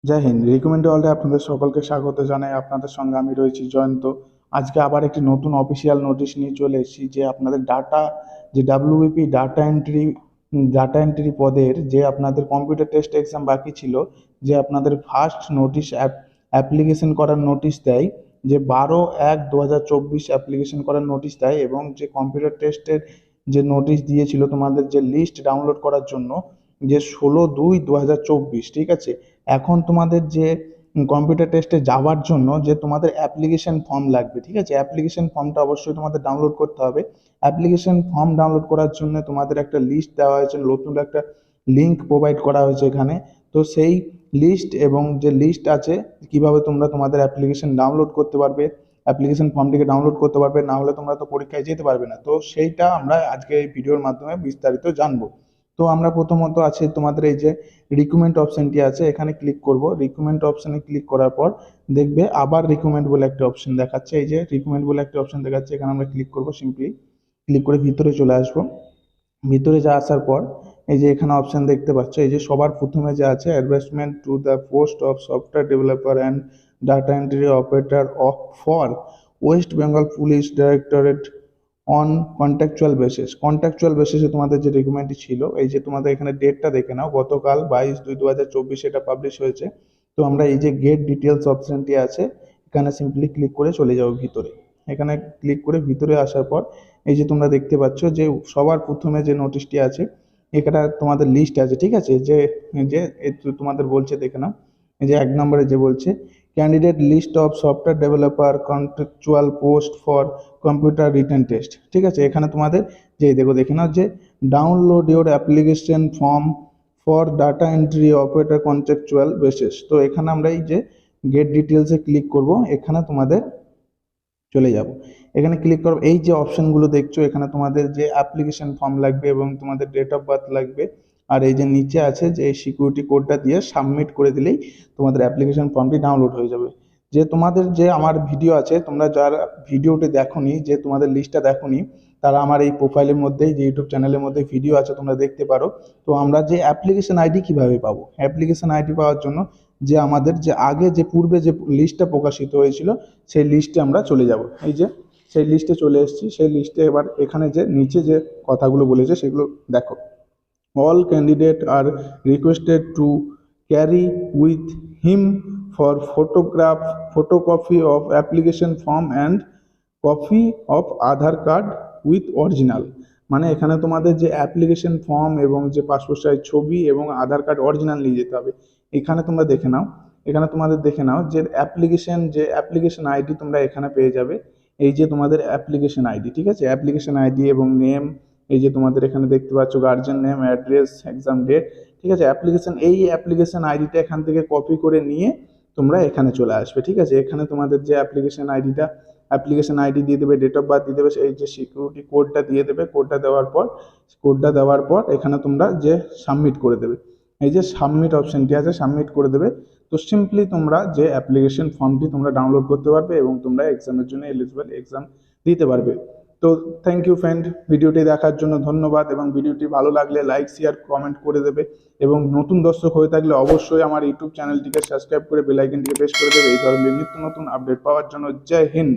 জয় Hind. Recommend ওয়ার্ল্ডে আপনাদের সকলকে স্বাগত জানাই। আপনাদের সঙ্গে আমি রয়েছি জয়ন্ত। আজকে আবার একটি নতুন অফিসিয়াল নোটিশ নিয়ে চলে এসেছি যে আপনাদের ডাটা, যে ডাব্লিউবিপি ডাটা এন্ট্রি পদের যে আপনাদের কম্পিউটার টেস্ট এক্সাম বাকি ছিল, যে আপনাদের ফার্স্ট নোটিশ অ্যাপ্লিকেশন করার নোটিশ দেয়, যে 12/1/2024 অ্যাপ্লিকেশন করার নোটিশ দেয়, এবং যে কম্পিউটার টেস্টের যে নোটিশ দিয়েছিল তোমাদের যে লিস্ট ডাউনলোড করার জন্য, যে 16/2/2024, ঠিক আছে। এখন তোমাদের যে কম্পিউটার টেস্টে যাওয়ার জন্য যে তোমাদের অ্যাপ্লিকেশন ফর্ম লাগবে, ঠিক আছে। অ্যাপ্লিকেশন ফর্মটা অবশ্যই তোমাদের ডাউনলোড করতে হবে। অ্যাপ্লিকেশন ফর্ম ডাউনলোড করার জন্য তোমাদের একটা লিস্ট দেওয়া হয়েছে, নতুন একটা লিঙ্ক প্রোভাইড করা হয়েছে এখানে। তো সেই লিস্ট এবং যে লিস্ট আছে কিভাবে তোমরা তোমাদের অ্যাপ্লিকেশন ডাউনলোড করতে পারবে, অ্যাপ্লিকেশন ফর্মটিকে ডাউনলোড করতে পারবে, না হলে তোমরা তো পরীক্ষায় যেতে পারবে না। তো সেইটা আমরা আজকে এই ভিডিওর মাধ্যমে বিস্তারিত জানবো। তো আমরা প্রথমত আছে তোমাদের এই যে রিকমেন্ড অপশনটি আছে, এখানে ক্লিক করব। রিকমেন্ড অপশনে ক্লিক করার পর দেখবে আবার রিকমেন্ড বলে একটা অপশন দেখাচ্ছে। এই যে রিকমেন্ড বলে একটা অপশন দেখাচ্ছে, এখানে আমরা ক্লিক করব। সিম্পলি ক্লিক করে ভিতরে চলে আসবো। ভিতরে যা আসার পর এই যে এখানে অপশন দেখতে পাচ্ছ, এই যে সবার প্রথমে যে আছে advertisement to the post of software developer and data entry operator of for West Bengal police directorate on contractual বেসিসে তোমাদের যে রিকমেন্ডটি ছিল, এই যে তোমাদের এখানে ডেটটা দেখে নাও, গতকাল 22/2/2024 এটা পাবলিশ হয়েছে। তো আমরা এই যে গেট ডিটেলস অপশনটি আছে, এখানে সিম্পলি ক্লিক করে চলে যাবো ভিতরে। এখানে ক্লিক করে ভিতরে আসার পর এই যে তোমরা দেখতে পাচ্ছ যে সবার প্রথমে যে নোটিশটি আছে, এখানে তোমাদের লিস্ট আছে, ঠিক আছে। যে যে তোমাদের বলছে দেখে নাও, এই যে 1 নম্বরে যে বলছে candidate list of software developer contractual post for computer written test, ঠিক আছে। এখানে তোমাদের যে দেখে নাও যে download your application form for data entry operator contractual basis. তো এখানে আমরা এই যে গেট ডিটেলসে ক্লিক করব। এখানে তোমাদের চলে যাব। এখানে ক্লিক করো, এই যে অপশনগুলো দেখছো, এখানে তোমাদের যে অ্যাপ্লিকেশন ফর্ম লাগবে এবং তোমাদের ডেট অফ বার্থ লাগবে। আর এই যে নিচে আছে যে এই সিকিউরিটি কোডটা দিয়ে সাবমিট করে দিলেই তোমাদের অ্যাপ্লিকেশন ফর্মটি ডাউনলোড হয়ে যাবে। যে তোমাদের যে আমার ভিডিও আছে, তোমরা যারা ভিডিওটি দেখোনি, যে তোমাদের লিস্টটা দেখোনি, তারা আমার এই প্রোফাইলের মধ্যেই, যে ইউটিউব চ্যানেলের মধ্যে ভিডিও আছে, তোমরা দেখতে পারো। তো আমরা যে অ্যাপ্লিকেশন আইডি কিভাবে পাবো, অ্যাপ্লিকেশন আইডি পাওয়ার জন্য যে আমাদের যে আগে যে পূর্বে যে লিস্টটা প্রকাশিত হয়েছিল, সেই লিস্টে আমরা চলে যাব। এই যে সেই লিস্টে চলে এসেছি। সেই লিস্টে এবার এখানে যে নিচে যে কথাগুলো বলেছে সেগুলো দেখো। All candidate are requested to carry with him for photocopy of application form and copy of Aadhaar card with original. মানে এখানে তোমাদের যে অ্যাপ্লিকেশন ফর্ম এবং যে পাসপোর্ট সাইজ ছবি এবং আধার কার্ড অরিজিনাল নিয়ে যেতে হবে। এখানে তোমরা দেখে নাও, এখানে তোমাদের দেখে নাও যে অ্যাপ্লিকেশন আইডি তোমরা এখানে পেয়ে যাবে। এই যে তোমাদের অ্যাপ্লিকেশন আইডি, ঠিক আছে। অ্যাপ্লিকেশন আইডি এবং নেম, এই যে তোমাদের এখানে দেখতে পাচ্ছ guardian name, address, exam date, ঠিক আছে। এই অ্যাপ্লিকেশন আইডিটা এখান থেকে কপি করে নিয়ে তোমরা এখানে চলে আসবে, ঠিক আছে। এখানে তোমাদের যে অ্যাপ্লিকেশন আইডি দিয়ে দেবে, ডেট অফ বার্থ দিয়ে দেবে, এই যে সিকিউরিটি কোডটা দিয়ে দেবে। কোডটা দেওয়ার পর এখানে তোমরা যে সাবমিট করে দেবে, এই যে সাবমিট অপশনটি আছে, সাবমিট করে দেবে। তো সিম্পলি তোমরা যে অ্যাপ্লিকেশন ফর্মটি তোমরা ডাউনলোড করতে পারবে এবং তোমরা এক্সামের জন্য এলিজিবল, এক্সাম দিতে পারবে। তো থ্যাংক ইউ ফ্রেন্ড, ভিডিওটি দেখার জন্য ধন্যবাদ, এবং ভিডিওটি ভালো লাগলে লাইক, শেয়ার, কমেন্ট করে দেবে, এবং নতুন দর্শক হয়ে থাকলে অবশ্যই আমার ইউটিউব চ্যানেলটিকে সাবস্ক্রাইব করে বেল আইকনটিকে প্রেস করে দেবে এই ধরনের নিত্য নতুন আপডেট পাওয়ার জন্য। জয় হিন্দ।